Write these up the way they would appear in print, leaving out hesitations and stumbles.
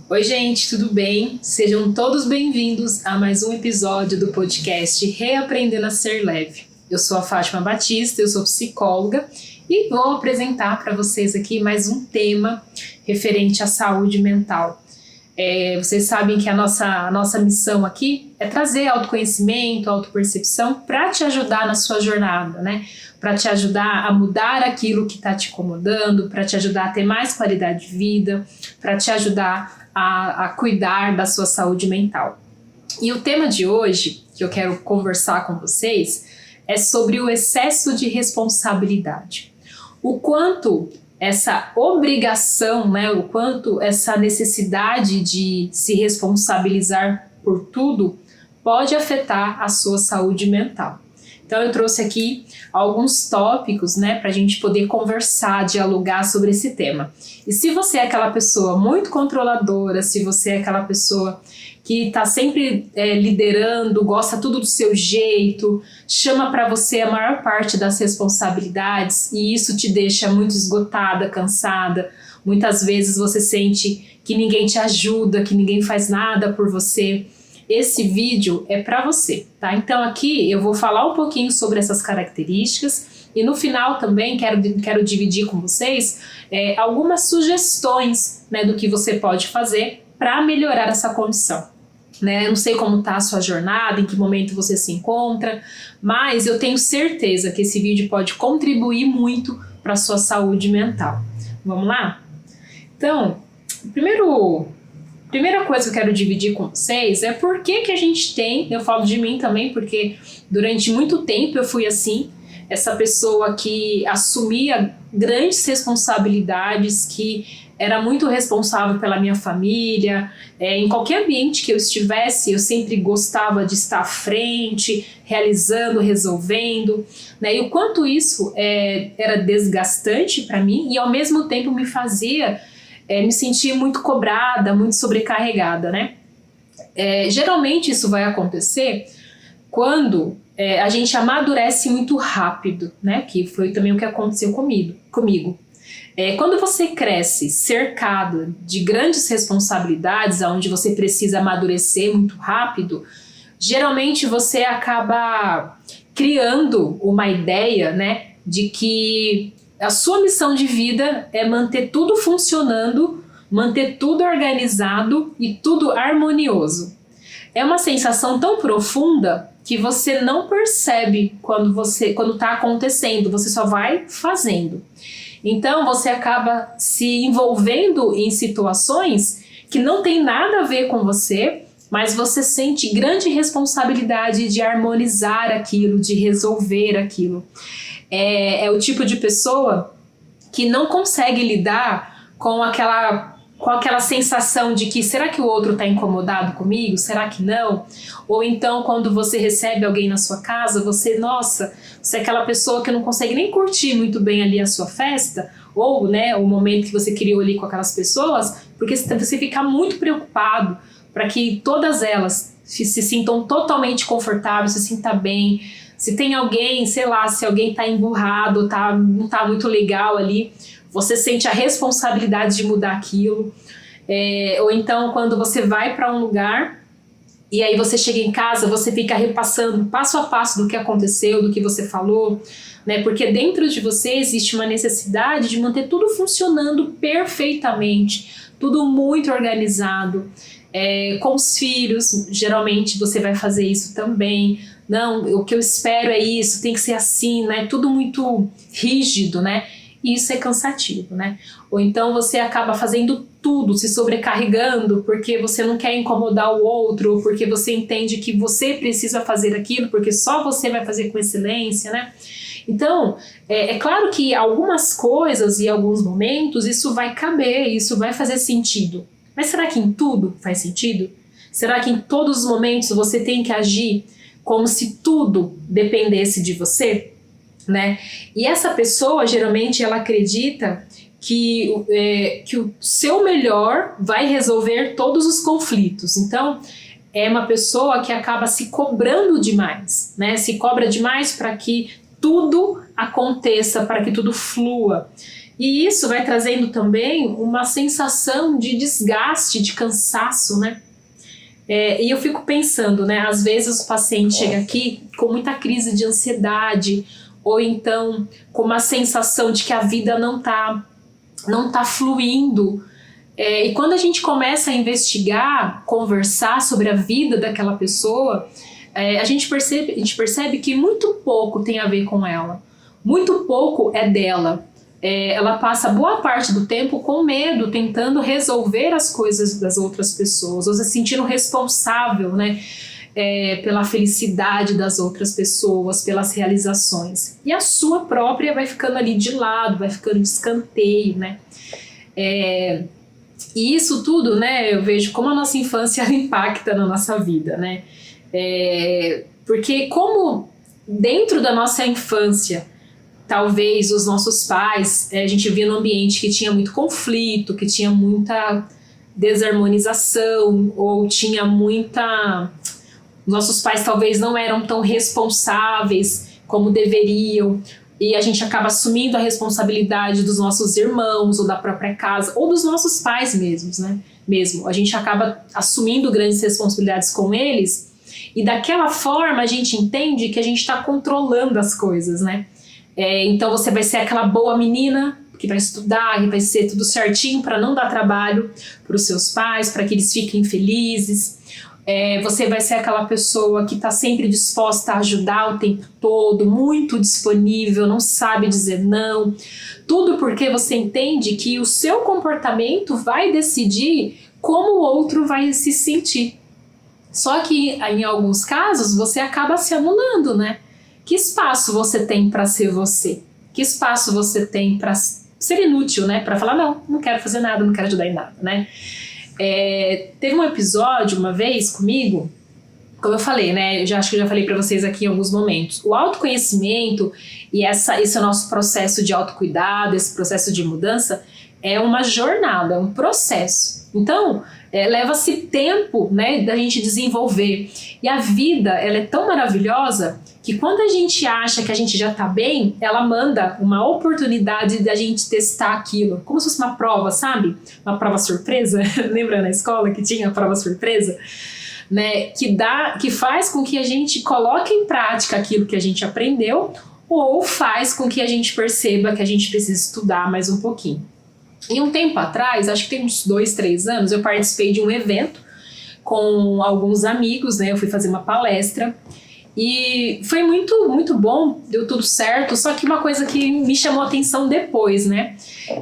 Oi, gente, tudo bem? Sejam todos bem-vindos a mais um episódio do podcast Reaprendendo a Ser Leve. Eu sou a Fátima Batista, eu sou psicóloga e vou apresentar para vocês aqui mais um tema referente à saúde mental. Vocês sabem que a nossa missão aqui é trazer autoconhecimento, autopercepção para te ajudar na sua jornada, né? Para te ajudar a mudar aquilo que está te incomodando, para te ajudar a ter mais qualidade de vida, para te ajudar a cuidar da sua saúde mental. E o tema de hoje, que eu quero conversar com vocês, é sobre o excesso de responsabilidade. O quanto essa obrigação, né, o quanto essa necessidade de se responsabilizar por tudo pode afetar a sua saúde mental. Então eu trouxe aqui alguns tópicos, né, para a gente poder conversar, dialogar sobre esse tema. E se você é aquela pessoa muito controladora, se você é aquela pessoa que está sempre liderando, gosta tudo do seu jeito, chama para você a maior parte das responsabilidades e isso te deixa muito esgotada, cansada. Muitas vezes você sente que ninguém te ajuda, que ninguém faz nada por você. Esse vídeo é para você, tá? Então aqui eu vou falar um pouquinho sobre essas características e no final também quero dividir com vocês algumas sugestões, né, do que você pode fazer para melhorar essa condição. Né? Eu não sei como está a sua jornada, em que momento você se encontra, mas eu tenho certeza que esse vídeo pode contribuir muito para a sua saúde mental. Vamos lá? Então, primeira coisa que eu quero dividir com vocês é por que a gente tem, eu falo de mim também, porque durante muito tempo eu fui assim, essa pessoa que assumia grandes responsabilidades, que era muito responsável pela minha família, em qualquer ambiente que eu estivesse, eu sempre gostava de estar à frente, realizando, resolvendo, né? E o quanto isso era desgastante para mim e ao mesmo tempo me fazia me sentir muito cobrada, muito sobrecarregada, né? Geralmente isso vai acontecer quando a gente amadurece muito rápido, né? Que foi também o que aconteceu comigo. Quando você cresce cercado de grandes responsabilidades, onde você precisa amadurecer muito rápido, geralmente você acaba criando uma ideia, né, de que a sua missão de vida é manter tudo funcionando, manter tudo organizado e tudo harmonioso. É uma sensação tão profunda que você não percebe quando está acontecendo, você só vai fazendo. Então você acaba se envolvendo em situações que não tem nada a ver com você, mas você sente grande responsabilidade de harmonizar aquilo, de resolver aquilo. É o tipo de pessoa que não consegue lidar com aquela sensação de que será que o outro está incomodado comigo? Será que não? Ou então quando você recebe alguém na sua casa, você é aquela pessoa que não consegue nem curtir muito bem ali a sua festa, ou né, o momento que você criou ali com aquelas pessoas, porque você fica muito preocupado para que todas elas se sintam totalmente confortáveis, se sintam bem. Se tem alguém, sei lá, se alguém está emburrado, não está muito legal ali, você sente a responsabilidade de mudar aquilo. Ou então quando você vai para um lugar e aí você chega em casa, você fica repassando passo a passo do que aconteceu, do que você falou, né? Porque dentro de você existe uma necessidade de manter tudo funcionando perfeitamente, tudo muito organizado. Com os filhos, geralmente você vai fazer isso também. Não, o que eu espero é isso, tem que ser assim, né? Tudo muito rígido, né? E isso é cansativo, né? Ou então você acaba fazendo tudo, se sobrecarregando porque você não quer incomodar o outro, ou porque você entende que você precisa fazer aquilo, porque só você vai fazer com excelência, né? Então, é claro que algumas coisas e alguns momentos isso vai caber, isso vai fazer sentido. Mas será que em tudo faz sentido? Será que em todos os momentos você tem que agir como se tudo dependesse de você? Né? E essa pessoa, geralmente, ela acredita que o seu melhor vai resolver todos os conflitos. Então, é uma pessoa que acaba se cobrando demais, né? Se cobra demais para que tudo aconteça, para que tudo flua. E isso vai trazendo também uma sensação de desgaste, de cansaço, né? E eu fico pensando, né? Às vezes o paciente chega aqui com muita crise de ansiedade, ou então com uma sensação de que a vida não tá fluindo. E quando a gente começa a investigar, conversar sobre a vida daquela pessoa, a gente percebe que muito pouco tem a ver com ela. Muito pouco é dela. Ela passa boa parte do tempo com medo, tentando resolver as coisas das outras pessoas, ou se sentindo responsável, né, pela felicidade das outras pessoas, pelas realizações. E a sua própria vai ficando ali de lado, vai ficando de escanteio, né? E isso tudo, né, eu vejo como a nossa infância impacta na nossa vida, né? Porque como dentro da nossa infância, talvez os nossos pais, a gente via num ambiente que tinha muito conflito, que tinha muita desarmonização, ou tinha muita... Nossos pais talvez não eram tão responsáveis como deveriam, e a gente acaba assumindo a responsabilidade dos nossos irmãos, ou da própria casa, ou dos nossos pais mesmos, né? A gente acaba assumindo grandes responsabilidades com eles, e daquela forma a gente entende que a gente está controlando as coisas, né? Então você vai ser aquela boa menina que vai estudar, que vai ser tudo certinho para não dar trabalho para os seus pais, para que eles fiquem felizes. Você vai ser aquela pessoa que está sempre disposta a ajudar o tempo todo, muito disponível, não sabe dizer não. Tudo porque você entende que o seu comportamento vai decidir como o outro vai se sentir. Só que em alguns casos você acaba se anulando, né? Que espaço você tem para ser você? Que espaço você tem para ser inútil, né? Para falar, não quero fazer nada, não quero ajudar em nada, né? Teve um episódio uma vez comigo, como eu falei, né? Acho que eu já falei para vocês aqui em alguns momentos. O autoconhecimento e esse nosso processo de autocuidado, esse processo de mudança, é uma jornada, é um processo. Então, leva-se tempo, né, da gente desenvolver. E a vida, ela é tão maravilhosa que quando a gente acha que a gente já tá bem, ela manda uma oportunidade da gente testar aquilo. Como se fosse uma prova, sabe? Uma prova surpresa. Lembra na escola que tinha a prova surpresa? Né? Que faz com que a gente coloque em prática aquilo que a gente aprendeu, ou faz com que a gente perceba que a gente precisa estudar mais um pouquinho. E um tempo atrás, acho que tem uns 2, 3 anos, eu participei de um evento com alguns amigos, né? Eu fui fazer uma palestra e foi muito, muito bom, deu tudo certo, só que uma coisa que me chamou a atenção depois, né?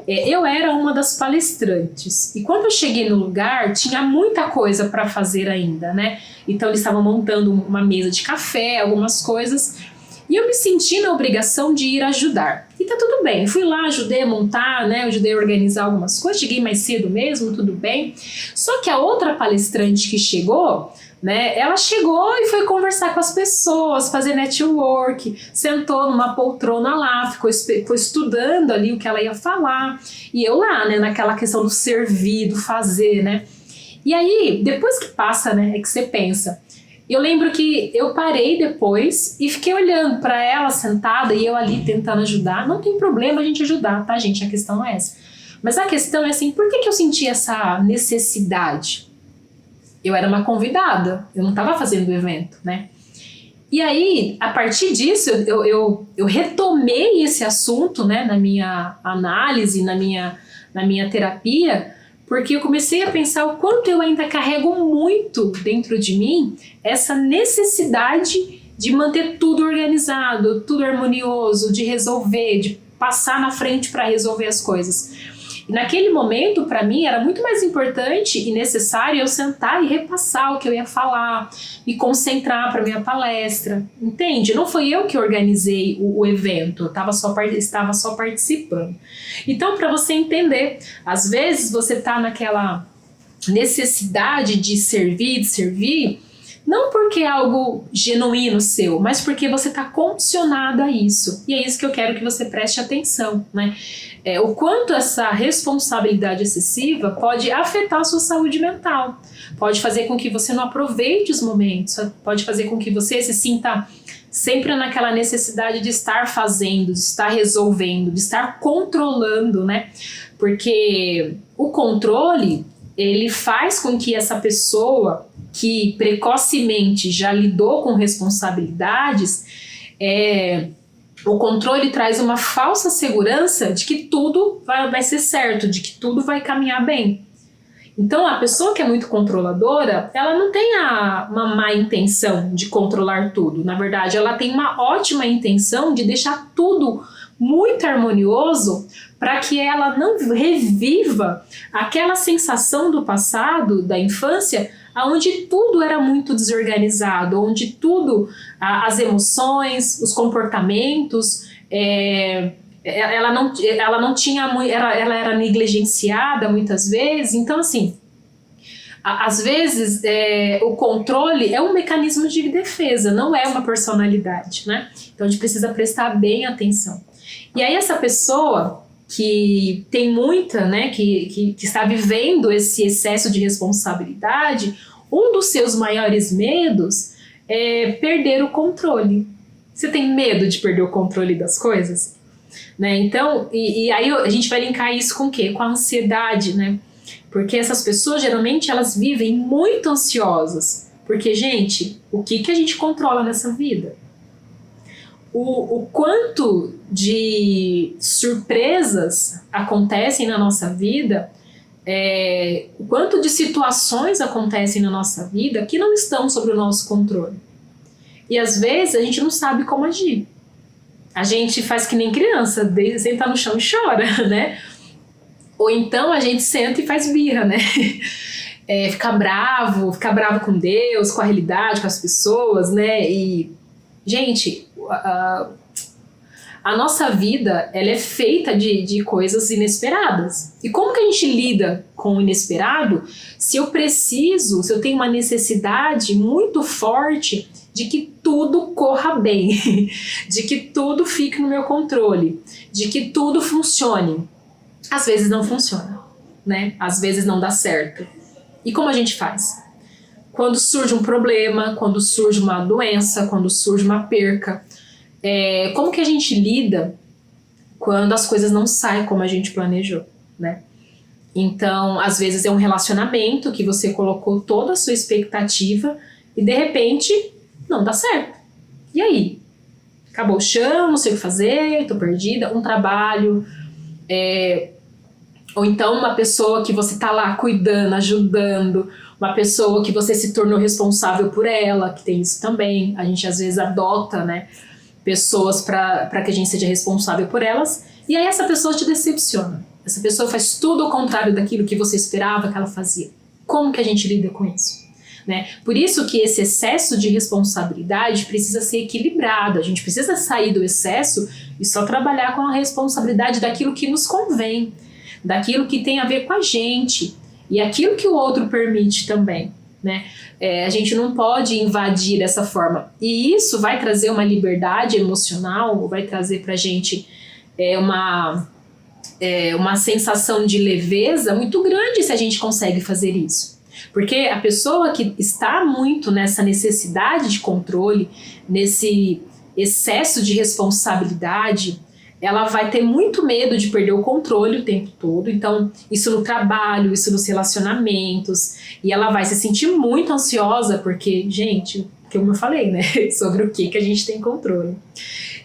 Eu era uma das palestrantes e quando eu cheguei no lugar, tinha muita coisa para fazer ainda, né? Então eles estavam montando uma mesa de café, algumas coisas, e eu me senti na obrigação de ir ajudar. E tá tudo bem, fui lá, ajudei a montar, né? Ajudei a organizar algumas coisas, cheguei mais cedo mesmo, tudo bem. Só que a outra palestrante que chegou, né? Ela chegou e foi conversar com as pessoas, fazer network, sentou numa poltrona lá, ficou estudando ali o que ela ia falar. E eu lá, né? Naquela questão do servir, do fazer, né? E aí, depois que passa, né? É que você pensa... Eu lembro que eu parei depois e fiquei olhando para ela sentada e eu ali tentando ajudar. Não tem problema a gente ajudar, tá, gente? A questão não é essa. Mas a questão é assim, por que eu senti essa necessidade? Eu era uma convidada, eu não estava fazendo o evento, né? E aí, a partir disso, eu retomei esse assunto, né, na minha análise, na minha terapia, porque eu comecei a pensar o quanto eu ainda carrego muito dentro de mim essa necessidade de manter tudo organizado, tudo harmonioso, de resolver, de passar na frente para resolver as coisas. E naquele momento, para mim, era muito mais importante e necessário eu sentar e repassar o que eu ia falar, me concentrar para minha palestra, entende? Não foi eu que organizei o evento, eu estava só participando. Então, para você entender, às vezes você está naquela necessidade de servir, não porque é algo genuíno seu, mas porque você está condicionado a isso. E é isso que eu quero que você preste atenção, né? O quanto essa responsabilidade excessiva pode afetar a sua saúde mental. Pode fazer com que você não aproveite os momentos, pode fazer com que você se sinta sempre naquela necessidade de estar fazendo, de estar resolvendo, de estar controlando, né? Porque o controle, ele faz com que essa pessoa que precocemente já lidou com responsabilidades, o controle traz uma falsa segurança de que tudo vai ser certo, de que tudo vai caminhar bem. Então, a pessoa que é muito controladora, ela não tem uma má intenção de controlar tudo. Na verdade, ela tem uma ótima intenção de deixar tudo muito harmonioso para que ela não reviva aquela sensação do passado, da infância, onde tudo era muito desorganizado, onde tudo, as emoções, os comportamentos, ela não tinha, ela era negligenciada muitas vezes. Então, assim, às vezes o controle é um mecanismo de defesa, não é uma personalidade, né? Então a gente precisa prestar bem atenção. E aí essa pessoa que tem muita, né, que está vivendo esse excesso de responsabilidade, um dos seus maiores medos é perder o controle. Você tem medo de perder o controle das coisas? Né? Então, e aí a gente vai linkar isso com o quê? Com a ansiedade, né? Porque essas pessoas, geralmente, elas vivem muito ansiosas. Porque, gente, o que a gente controla nessa vida? O quanto de surpresas acontecem na nossa vida, o quanto de situações acontecem na nossa vida que não estão sob o nosso controle. E, às vezes, a gente não sabe como agir. A gente faz que nem criança, senta no chão e chora, né? Ou então a gente senta e faz birra, né? Fica bravo com Deus, com a realidade, com as pessoas, né? E, gente, a nossa vida, ela é feita de coisas inesperadas. E como que a gente lida com o inesperado se eu tenho uma necessidade muito forte de que tudo corra bem, de que tudo fique no meu controle, de que tudo funcione? Às vezes não funciona, né? Às vezes não dá certo. E como a gente faz? Quando surge um problema, quando surge uma doença, quando surge uma perca, como que a gente lida quando as coisas não saem como a gente planejou, né? Então, às vezes é um relacionamento que você colocou toda a sua expectativa e de repente não dá certo. E aí? Acabou o chão, não sei o que fazer, tô perdida. Um trabalho, ou então uma pessoa que você tá lá cuidando, ajudando, uma pessoa que você se tornou responsável por ela, que tem isso também. A gente às vezes adota, né, pessoas para que a gente seja responsável por elas, e aí essa pessoa te decepciona. Essa pessoa faz tudo ao contrário daquilo que você esperava que ela fazia. Como que a gente lida com isso? Né? Por isso que esse excesso de responsabilidade precisa ser equilibrado. A gente precisa sair do excesso e só trabalhar com a responsabilidade daquilo que nos convém, daquilo que tem a ver com a gente e aquilo que o outro permite também, né? A gente não pode invadir dessa forma. E isso vai trazer uma liberdade emocional, vai trazer pra gente uma sensação de leveza muito grande se a gente consegue fazer isso. Porque a pessoa que está muito nessa necessidade de controle, nesse excesso de responsabilidade, ela vai ter muito medo de perder o controle o tempo todo. Então, isso no trabalho, isso nos relacionamentos, e ela vai se sentir muito ansiosa porque, gente, como eu falei, né, sobre o que a gente tem controle.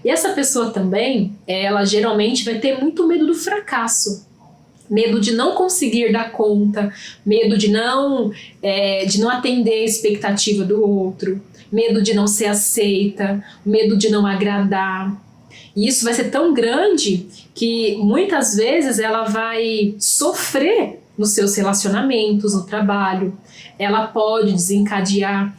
E essa pessoa também, ela geralmente vai ter muito medo do fracasso. Medo de não conseguir dar conta, medo de não atender a expectativa do outro, medo de não ser aceita, medo de não agradar. E isso vai ser tão grande que muitas vezes ela vai sofrer nos seus relacionamentos, no trabalho. Ela pode desencadear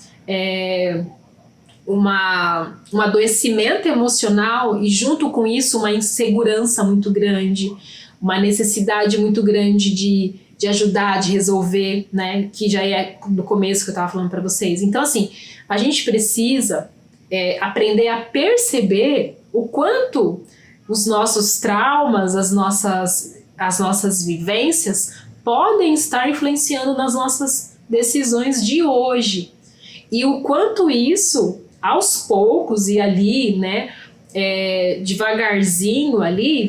um adoecimento emocional e junto com isso uma insegurança muito grande, uma necessidade muito grande de ajudar, de resolver, né? Que já é no começo que eu estava falando para vocês. Então, assim, a gente precisa aprender a perceber o quanto os nossos traumas, as nossas vivências podem estar influenciando nas nossas decisões de hoje. E o quanto isso aos poucos e ali, né, devagarzinho ali,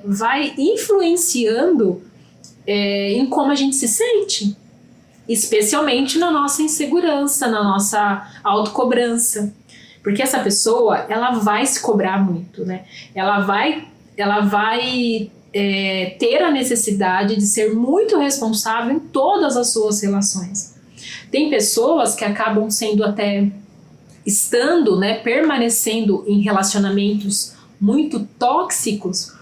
vai influenciando em como a gente se sente, especialmente na nossa insegurança, na nossa autocobrança. Porque essa pessoa, ela vai se cobrar muito, né? Ela vai ter a necessidade de ser muito responsável em todas as suas relações. Tem pessoas que acabam sendo estando, né, permanecendo em relacionamentos muito tóxicos,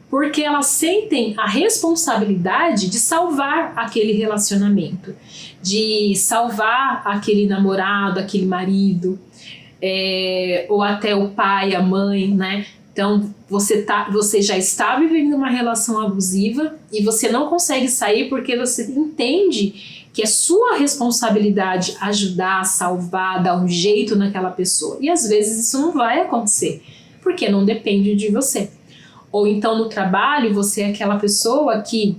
porque elas sentem a responsabilidade de salvar aquele relacionamento, de salvar aquele namorado, aquele marido, ou até o pai, a mãe, né? Então você já está vivendo uma relação abusiva e você não consegue sair porque você entende que é sua responsabilidade ajudar, salvar, dar um jeito naquela pessoa. E às vezes isso não vai acontecer, porque não depende de você. Ou então no trabalho você é aquela pessoa que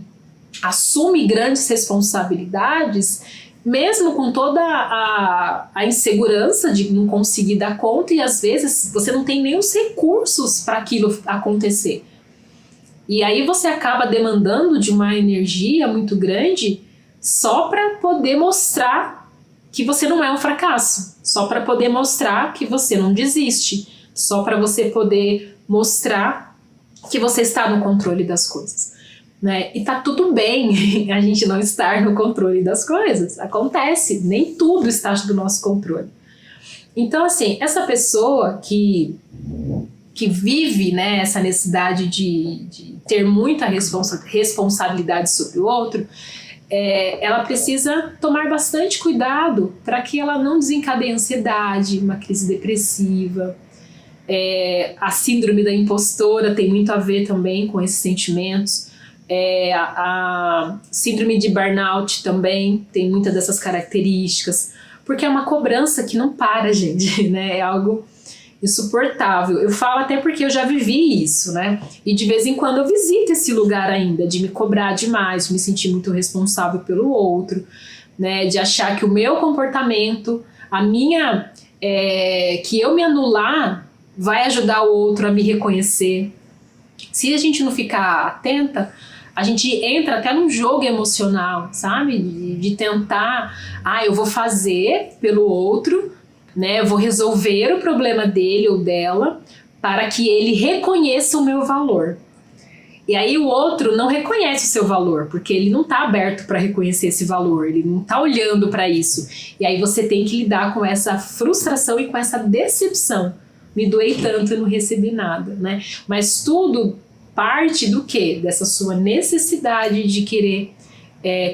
assume grandes responsabilidades, mesmo com toda a insegurança de não conseguir dar conta, e às vezes você não tem nem os recursos para aquilo acontecer. E aí você acaba demandando de uma energia muito grande só para poder mostrar que você não é um fracasso, só para poder mostrar que você não desiste, só para você poder mostrar que você está no controle das coisas. Né? E tá tudo bem a gente não estar no controle das coisas. Acontece, nem tudo está do nosso controle. Então, assim, essa pessoa que vive, né, essa necessidade de ter muita responsabilidade sobre o outro, ela precisa tomar bastante cuidado para que ela não desencadeie ansiedade, uma crise depressiva. A síndrome da impostora tem muito a ver também com esses sentimentos. A síndrome de burnout também tem muitas dessas características, porque é uma cobrança que não para, gente, né? É algo insuportável. Eu falo até porque eu já vivi isso, né? E de vez em quando eu visito esse lugar ainda, de me cobrar demais, de me sentir muito responsável pelo outro, né? De achar que o meu comportamento, que eu me anular vai ajudar o outro a me reconhecer. Se a gente não ficar atenta, a gente entra até num jogo emocional, sabe? De tentar, eu vou fazer pelo outro, né? Eu vou resolver o problema dele ou dela para que ele reconheça o meu valor. E aí o outro não reconhece o seu valor, porque ele não está aberto para reconhecer esse valor, ele não está olhando para isso. E aí você tem que lidar com essa frustração e com essa decepção. Me doei tanto e não recebi nada, né? Mas tudo parte do quê? Dessa sua necessidade de querer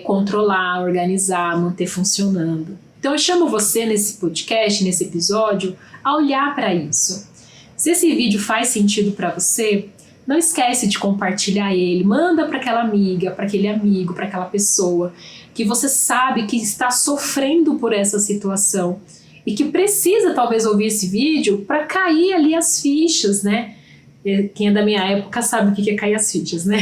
controlar, organizar, manter funcionando. Então eu chamo você nesse podcast, nesse episódio, a olhar para isso. Se esse vídeo faz sentido para você, não esquece de compartilhar ele, manda para aquela amiga, para aquele amigo, para aquela pessoa que você sabe que está sofrendo por essa situação e que precisa talvez ouvir esse vídeo para cair ali as fichas, né? Quem é da minha época sabe o que é cair as fichas, né?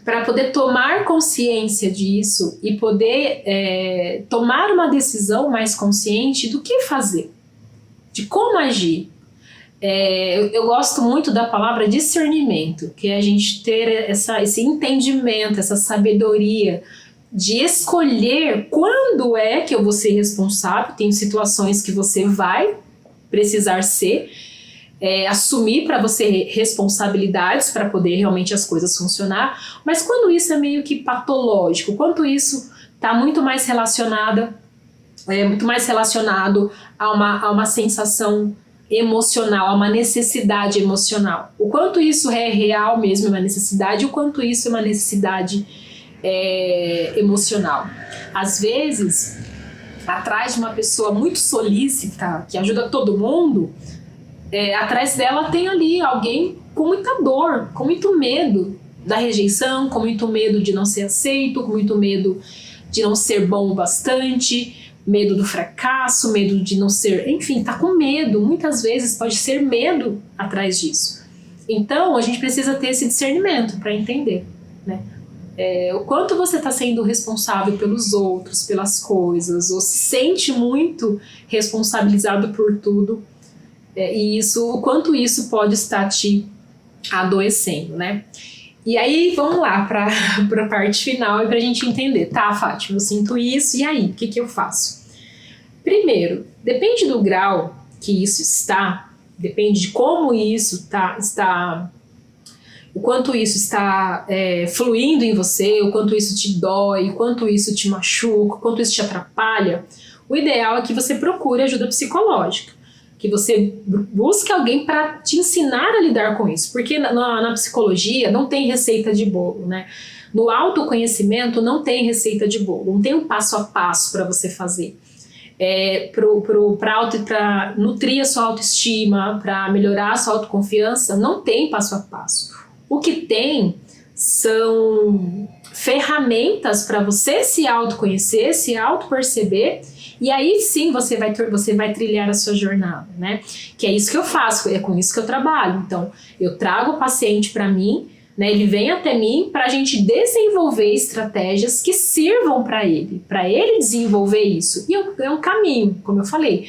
Para poder tomar consciência disso e poder tomar uma decisão mais consciente do que fazer, de como agir. Eu gosto muito da palavra discernimento, que é a gente ter esse entendimento, essa sabedoria de escolher quando é que eu vou ser responsável. Tem situações que você vai precisar ser, assumir para você responsabilidades para poder realmente as coisas funcionar, mas quando isso é meio que patológico, quando isso está muito mais relacionado a uma sensação emocional, a uma necessidade emocional. O quanto isso é real mesmo, é uma necessidade, o quanto isso é uma necessidade emocional. Às vezes, atrás de uma pessoa muito solícita, que ajuda todo mundo, atrás dela tem ali alguém com muita dor, com muito medo da rejeição, com muito medo de não ser aceito, com muito medo de não ser bom o bastante, medo do fracasso, medo de não ser... Enfim, tá com medo. Muitas vezes pode ser medo atrás disso. Então, a gente precisa ter esse discernimento para entender, né? O quanto você está sendo responsável pelos outros, pelas coisas, ou se sente muito responsabilizado por tudo, e o quanto isso pode estar te adoecendo, né? E aí, vamos lá para a parte final e para a gente entender. Tá, Fátima, eu sinto isso, e aí, o que eu faço? Primeiro, depende do grau que isso está, depende de como isso está o quanto isso está fluindo em você, o quanto isso te dói, o quanto isso te machuca, o quanto isso te atrapalha. O ideal é que você procure ajuda psicológica, que você busque alguém para te ensinar a lidar com isso, porque na psicologia não tem receita de bolo, né? No autoconhecimento não tem receita de bolo, não tem um passo a passo para você fazer. Para nutrir a sua autoestima, para melhorar a sua autoconfiança, não tem passo a passo. O que tem são ferramentas para você se autoconhecer, se autoperceber, e aí sim você vai trilhar a sua jornada, né? Que é isso que eu faço, é com isso que eu trabalho. Então, eu trago o paciente para mim, né? Ele vem até mim para a gente desenvolver estratégias que sirvam para ele desenvolver isso. E é um caminho, como eu falei.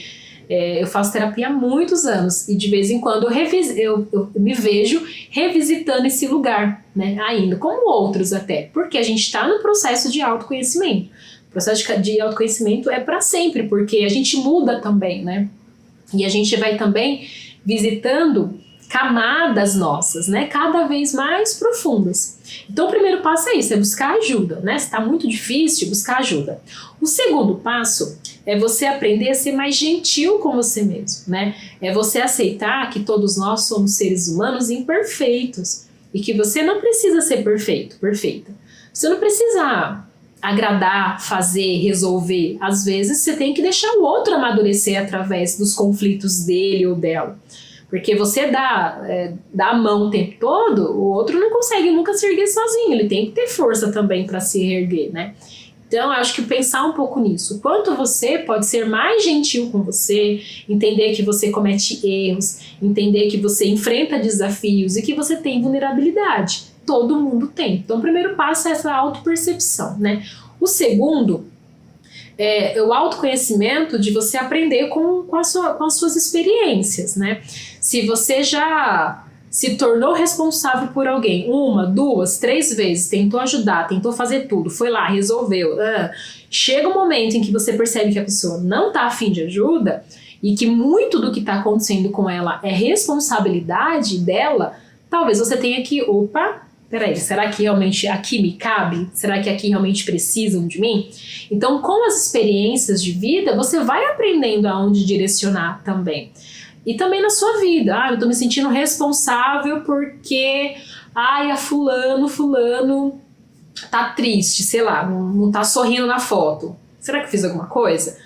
Eu faço terapia há muitos anos e de vez em quando eu me vejo revisitando esse lugar, né, ainda, como outros até, porque a gente está no processo de autoconhecimento. O processo de autoconhecimento é para sempre, porque a gente muda também, né? E a gente vai também visitando camadas nossas, né, cada vez mais profundas. Então o primeiro passo é isso, é buscar ajuda, né? Se está muito difícil, buscar ajuda. O segundo passo é você aprender a ser mais gentil com você mesmo, né? É você aceitar que todos nós somos seres humanos imperfeitos e que você não precisa ser perfeita. Você não precisa agradar, fazer, resolver. Às vezes você tem que deixar o outro amadurecer através dos conflitos dele ou dela. Porque você dá a mão o tempo todo, o outro não consegue nunca se erguer sozinho, ele tem que ter força também para se erguer, né? Então, eu acho que pensar um pouco nisso, o quanto você pode ser mais gentil com você, entender que você comete erros, entender que você enfrenta desafios e que você tem vulnerabilidade. Todo mundo tem. Então, o primeiro passo é essa autopercepção, né? O segundo é o autoconhecimento de você aprender com as suas experiências, né? Se você já se tornou responsável por alguém 1, 2, 3 vezes, tentou ajudar, tentou fazer tudo, foi lá, resolveu, chega um momento em que você percebe que a pessoa não está a fim de ajuda e que muito do que está acontecendo com ela é responsabilidade dela, talvez você tenha que, peraí, será que realmente aqui me cabe? Será que aqui realmente precisam de mim? Então, com as experiências de vida, você vai aprendendo aonde direcionar também. E também na sua vida. Eu tô me sentindo responsável porque a fulano tá triste, sei lá, não tá sorrindo na foto. Será que eu fiz alguma coisa?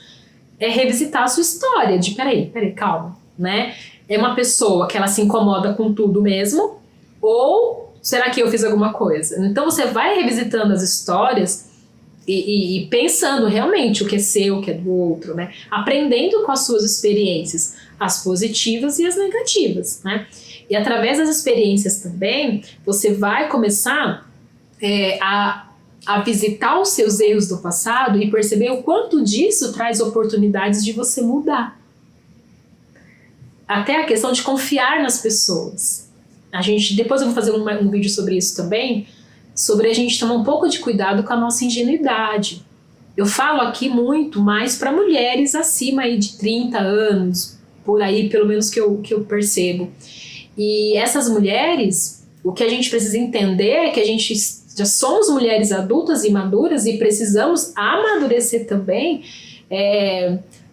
É revisitar a sua história de peraí, calma, né? É uma pessoa que ela se incomoda com tudo mesmo? Ou será que eu fiz alguma coisa? Então você vai revisitando as histórias e pensando realmente o que é seu, o que é do outro, né? Aprendendo com as suas experiências, as positivas e as negativas, né? E através das experiências também, você vai começar a visitar os seus erros do passado e perceber o quanto disso traz oportunidades de você mudar. Até a questão de confiar nas pessoas. Depois eu vou fazer um vídeo sobre isso também, sobre a gente tomar um pouco de cuidado com a nossa ingenuidade. Eu falo aqui muito mais para mulheres acima aí de 30 anos, por aí, pelo menos que eu percebo. E essas mulheres, o que a gente precisa entender é que a gente já somos mulheres adultas e maduras e precisamos amadurecer também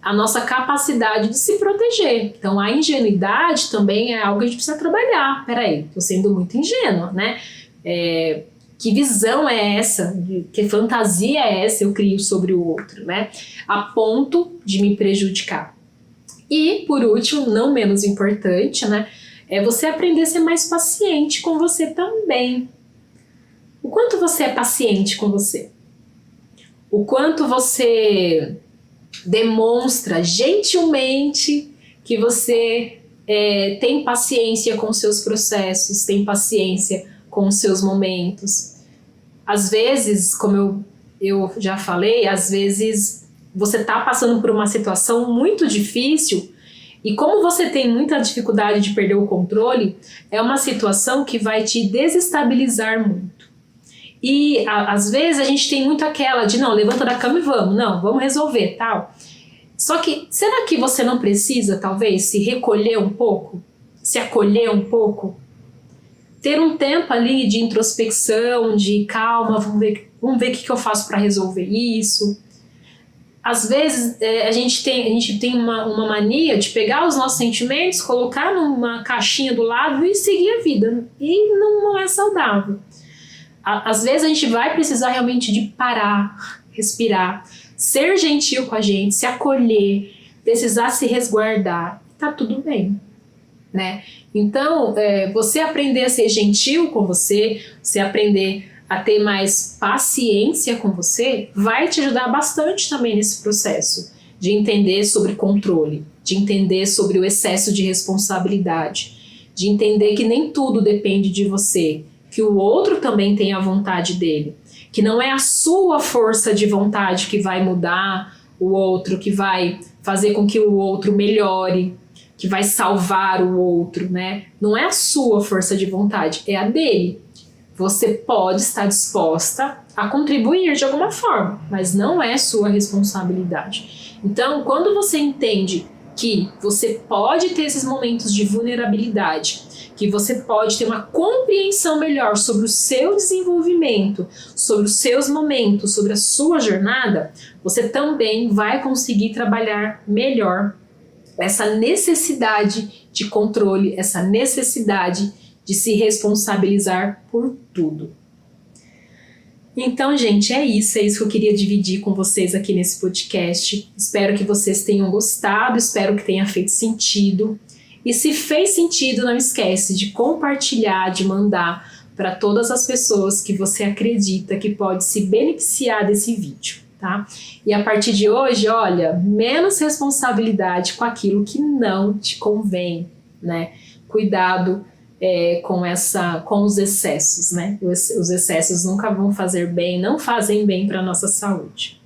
a nossa capacidade de se proteger. Então, a ingenuidade também é algo que a gente precisa trabalhar. Peraí, tô sendo muito ingênua, né? Que visão é essa? Que fantasia é essa eu crio sobre o outro, né? A ponto de me prejudicar. E, por último, não menos importante, né? É você aprender a ser mais paciente com você também. O quanto você é paciente com você? O quanto você demonstra gentilmente que você tem paciência com os seus processos, tem paciência com os seus momentos. às vezes, como eu já falei, às vezes você está passando por uma situação muito difícil e como você tem muita dificuldade de perder o controle, é uma situação que vai te desestabilizar muito. E às vezes a gente tem muito aquela de não, levanta da cama e vamos resolver, tal. Só que será que você não precisa, talvez, se recolher um pouco? Se acolher um pouco? Ter um tempo ali de introspecção, de calma, vamos ver o que eu faço para resolver isso. Às vezes a gente tem uma mania de pegar os nossos sentimentos, colocar numa caixinha do lado e seguir a vida. E não é saudável. Às vezes a gente vai precisar realmente de parar, respirar, ser gentil com a gente, se acolher, precisar se resguardar. Tá tudo bem, né? Então, você aprender a ser gentil com você aprender a ter mais paciência com você, vai te ajudar bastante também nesse processo de entender sobre controle, de entender sobre o excesso de responsabilidade, de entender que nem tudo depende de você, que o outro também tem a vontade dele, que não é a sua força de vontade que vai mudar o outro, que vai fazer com que o outro melhore, que vai salvar o outro, né? Não é a sua força de vontade, é a dele. Você pode estar disposta a contribuir de alguma forma, mas não é sua responsabilidade. Então, quando você entende que você pode ter esses momentos de vulnerabilidade, que você pode ter uma compreensão melhor sobre o seu desenvolvimento, sobre os seus momentos, sobre a sua jornada, você também vai conseguir trabalhar melhor essa necessidade de controle, essa necessidade de se responsabilizar por tudo. Então, gente, é isso que eu queria dividir com vocês aqui nesse podcast. Espero que vocês tenham gostado, espero que tenha feito sentido. E se fez sentido, não esquece de compartilhar, de mandar para todas as pessoas que você acredita que pode se beneficiar desse vídeo, tá? E a partir de hoje, olha, menos responsabilidade com aquilo que não te convém, né? Cuidado com os excessos, né? Os excessos nunca vão fazer bem, não fazem bem para a nossa saúde.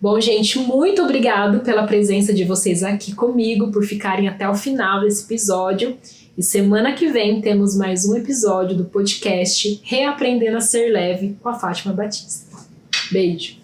Bom, gente, muito obrigado pela presença de vocês aqui comigo, por ficarem até o final desse episódio. E semana que vem temos mais um episódio do podcast Reaprendendo a Ser Leve com a Fátima Batista. Beijo!